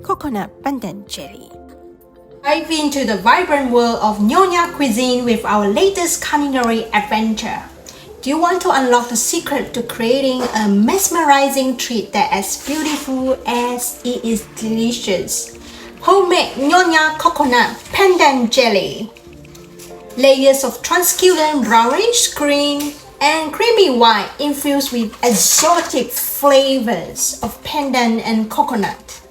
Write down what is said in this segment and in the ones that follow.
coconut pandan jelly. Dive into the vibrant world of Nyonya cuisine with our latest culinary adventure. Do you want to unlock the secret to creating a mesmerizing treat that is as beautiful as it is delicious? Homemade Nyonya coconut pandan jelly. Layers of translucent brownish green and creamy white infused with exotic flavors of pandan and coconut,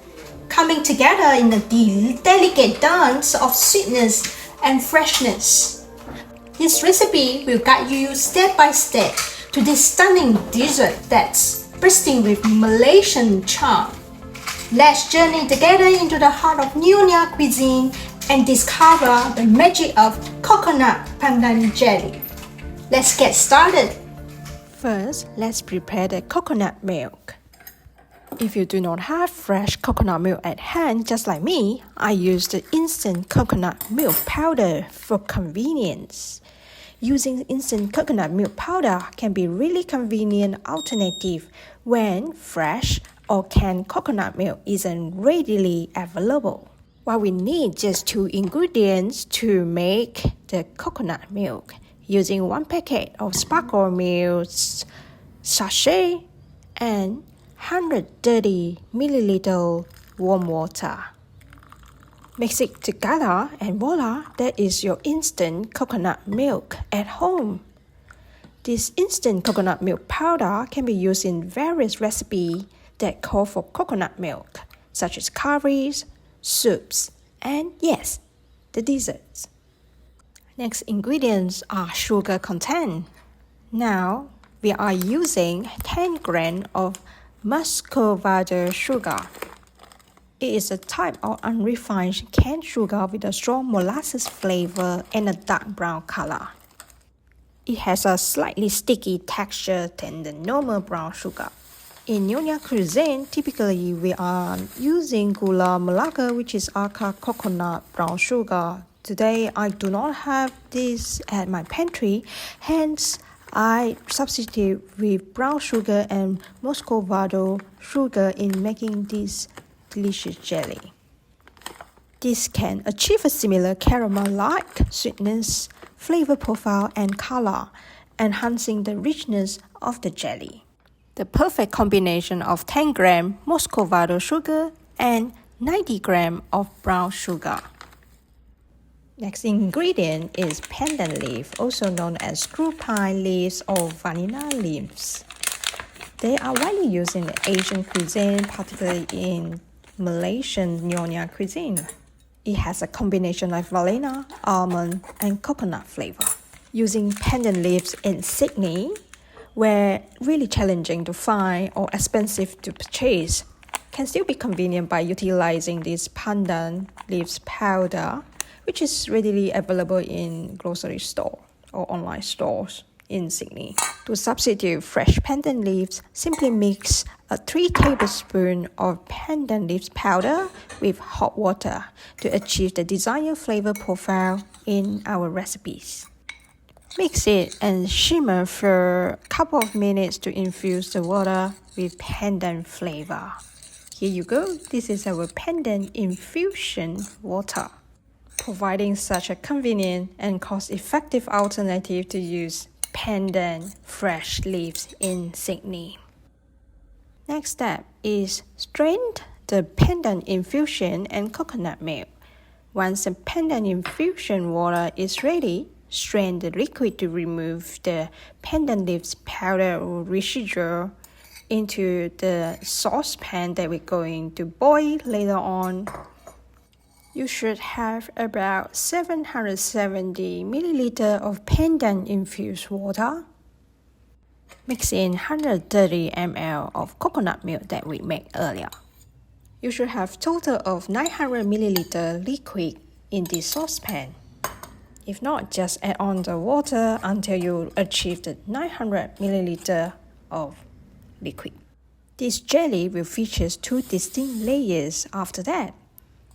coming together in a delicate dance of sweetness and freshness. This recipe will guide you step by step to this stunning dessert that's bursting with Malaysian charm. Let's journey together into the heart of Nyonya cuisine and discover the magic of coconut pandan jelly. Let's get started. First, let's prepare the coconut milk. If you do not have fresh coconut milk at hand, just like me, I use the instant coconut milk powder for convenience. Using instant coconut milk powder can be really convenient alternative when fresh or canned coconut milk isn't readily available. What we need just 2 ingredients to make the coconut milk, using 1 packet of sparkle milk sachet and 130 ml warm water. Mix it together and voila, that is your instant coconut milk at home. This instant coconut milk powder can be used in various recipes that call for coconut milk, such as curries, soups, and yes, the desserts. Next ingredients are sugar content. Now, we are using 10 grams of muscovado sugar. It is a type of unrefined canned sugar with a strong molasses flavor and a dark brown color. It has a slightly sticky texture than the normal brown sugar. In Nyonya cuisine, typically we are using gula melaka, which is agar coconut brown sugar. Today, I do not have this at my pantry, hence I substitute with brown sugar and muscovado sugar in making this delicious jelly. This can achieve a similar caramel-like sweetness, flavor profile, and color, enhancing the richness of the jelly. The perfect combination of 10 grams muscovado sugar and 90 grams of brown sugar. Next ingredient is pandan leaf, also known as screw pine leaves or vanilla leaves. They are widely used in Asian cuisine, particularly in Malaysian Nyonya cuisine. It has a combination of vanilla, almond, and coconut flavor. Using pandan leaves in Sydney, where really challenging to find or expensive to purchase, can still be convenient by utilizing this pandan leaves powder, which is readily available in grocery store or online stores in Sydney. To substitute fresh pandan leaves, simply mix 3 tablespoons of pandan leaves powder with hot water to achieve the desired flavor profile in our recipes. Mix it and simmer for a couple of minutes to infuse the water with pandan flavor. Here you go, this is our Pandan Infusion water, providing such a convenient and cost-effective alternative to use pandan fresh leaves in Sydney. Next step is strain the pandan infusion and coconut milk. Once the pandan infusion water is ready, strain the liquid to remove the pandan leaves powder or residue into the saucepan that we're going to boil later on. You should have about 770 ml of pandan infused water. Mix in 130 ml of coconut milk that we made earlier. You should have total of 900 ml liquid in this saucepan. If not, just add on the water until you achieve the 900 ml of liquid. This jelly will feature 2 distinct layers after that.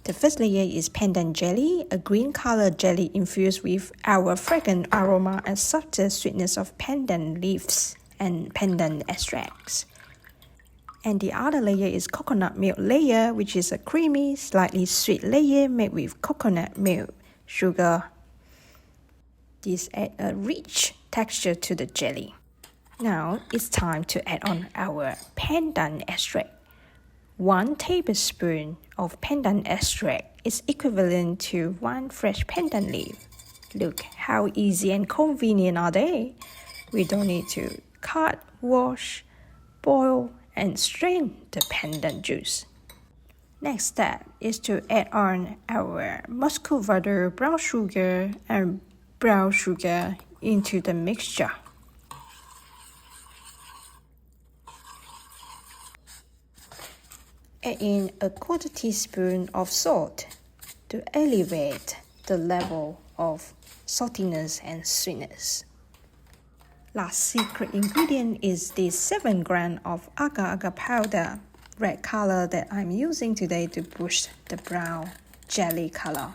The first layer is pandan jelly, a green colored jelly infused with our fragrant aroma and subtle sweetness of pandan leaves and pandan extracts. And the other layer is coconut milk layer, which is a creamy, slightly sweet layer made with coconut milk, sugar. This adds a rich texture to the jelly. Now it's time to add on our pandan extract. 1 tablespoon of pandan extract is equivalent to 1 fresh pandan leaf. Look how easy and convenient are they? We don't need to cut, wash, boil, and strain the pandan juice. Next step is to add on our muscovado brown sugar and brown sugar into the mixture. Add in a 1/4 teaspoon of salt to elevate the level of saltiness and sweetness. Last secret ingredient is the 7 grams of agar-agar powder, red color that I'm using today to boost the brown jelly color.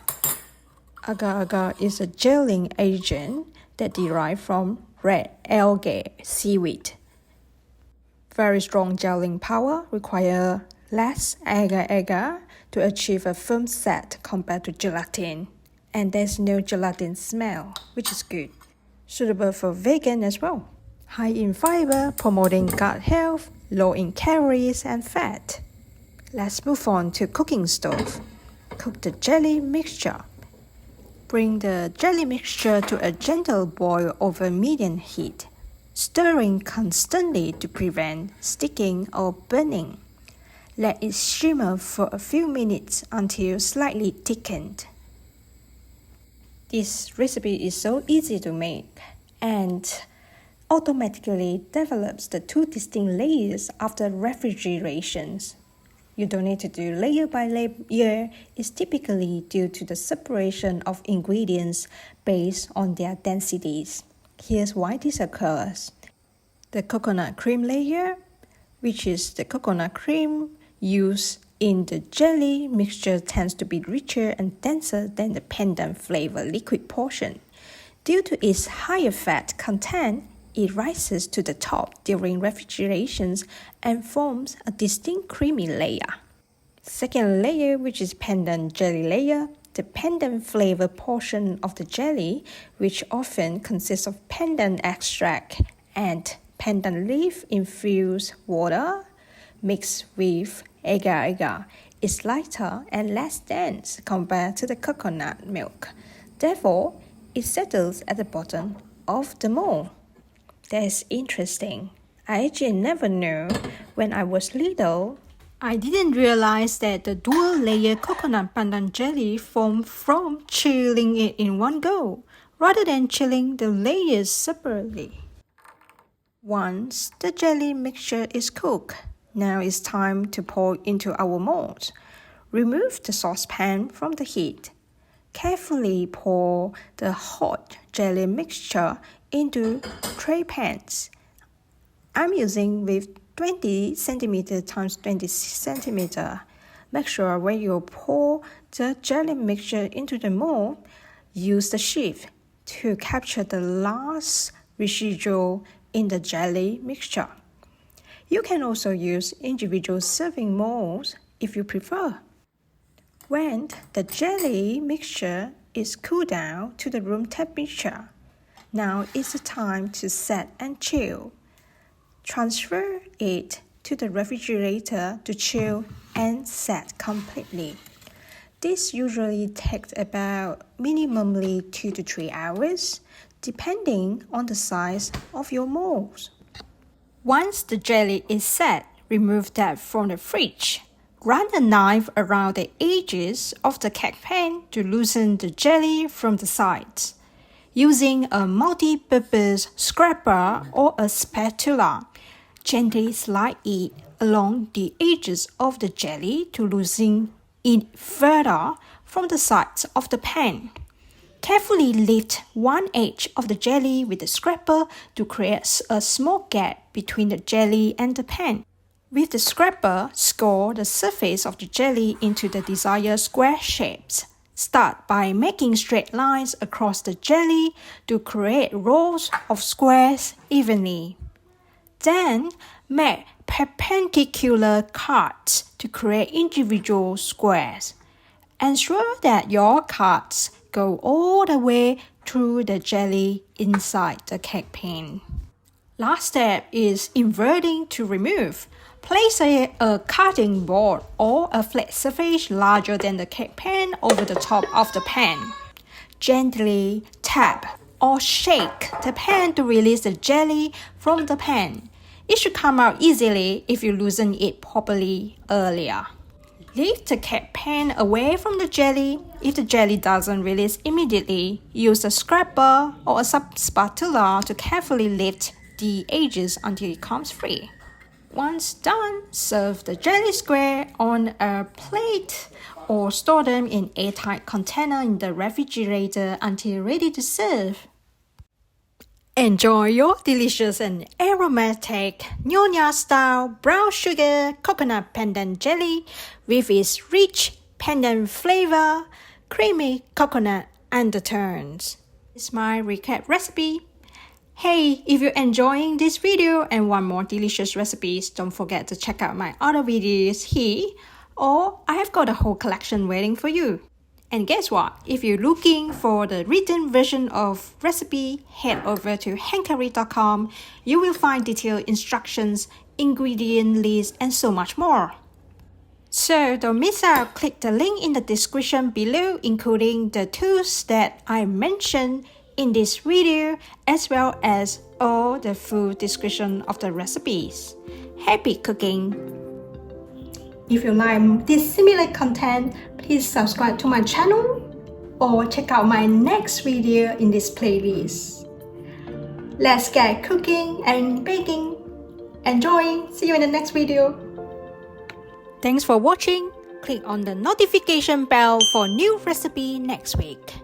Agar-agar is a gelling agent that derives from red algae seaweed. Very strong gelling power require less agar-agar to achieve a firm set compared to gelatin. And there's no gelatin smell, which is good. Suitable for vegan as well. High in fiber, promoting gut health, low in calories and fat. Let's move on to cooking stove. Cook the jelly mixture. Bring the jelly mixture to a gentle boil over medium heat, stirring constantly to prevent sticking or burning. Let it simmer for a few minutes until slightly thickened. This recipe is so easy to make and automatically develops the 2 distinct layers after refrigeration. You don't need to do layer by layer. It's typically due to the separation of ingredients based on their densities. Here's why this occurs. The coconut cream layer, which is the coconut cream used in the jelly mixture, tends to be richer and denser than the pandan flavor liquid portion. Due to its higher fat content, it rises to the top during refrigeration and forms a distinct creamy layer. Second layer, which is pandan jelly layer, the pandan flavor portion of the jelly, which often consists of pandan extract and pandan leaf infused water mixed with agar-agar, is lighter and less dense compared to the coconut milk. Therefore, it settles at the bottom of the mold. That's interesting. I actually never knew when I was little. I didn't realize that the dual-layer coconut pandan jelly formed from chilling it in one go, rather than chilling the layers separately. Once the jelly mixture is cooked, now it's time to pour into our mold. Remove the saucepan from the heat. Carefully pour the hot jelly mixture into tray pans. I'm using with 20 cm times 20 cm. Make sure when you pour the jelly mixture into the mold, use the sieve to capture the last residual in the jelly mixture. You can also use individual serving molds if you prefer. When the jelly mixture is cooled down to the room temperature, now is the time to set and chill. Transfer it to the refrigerator to chill and set completely. This usually takes about minimally 2 to 3 hours, depending on the size of your molds. Once the jelly is set, remove that from the fridge. Run a knife around the edges of the cake pan to loosen the jelly from the sides. Using a multi-purpose scraper or a spatula, gently slide it along the edges of the jelly to loosen it further from the sides of the pan. Carefully lift one edge of the jelly with the scraper to create a small gap between the jelly and the pan. With the scraper, score the surface of the jelly into the desired square shapes. Start by making straight lines across the jelly to create rows of squares evenly. Then, Make perpendicular cuts to create individual squares. Ensure that your cuts go all the way through the jelly inside the cake pan. Last step is inverting to remove. Place a cutting board or a flat surface larger than the cake pan over the top of the pan. Gently tap or shake the pan to release the jelly from the pan. It should come out easily if you loosen it properly earlier. Lift the cake pan away from the jelly. If the jelly doesn't release immediately, use a scraper or a spatula to carefully lift the edges until it comes free. Once done, serve the jelly square on a plate or store them in airtight container in the refrigerator until ready to serve. Enjoy your delicious and aromatic Nyonya-style brown sugar coconut pandan jelly with its rich pandan flavor, creamy coconut undertones. It's my recap recipe. Hey, if you're enjoying this video and want more delicious recipes, don't forget to check out my other videos here, or I have got a whole collection waiting for you. And guess what? If you're looking for the written version of recipe, head over to hankery.com. You will find detailed instructions, ingredient list, and so much more. So don't miss out. Click the link in the description below, including the tools that I mentioned in this video, as well as all the full description of the recipes. Happy cooking! If you like this similar content, please subscribe to my channel or check out my next video in this playlist. Let's get cooking and baking. Enjoy! See you in the next video. Thanks for watching. Click on the notification bell for new recipe next week.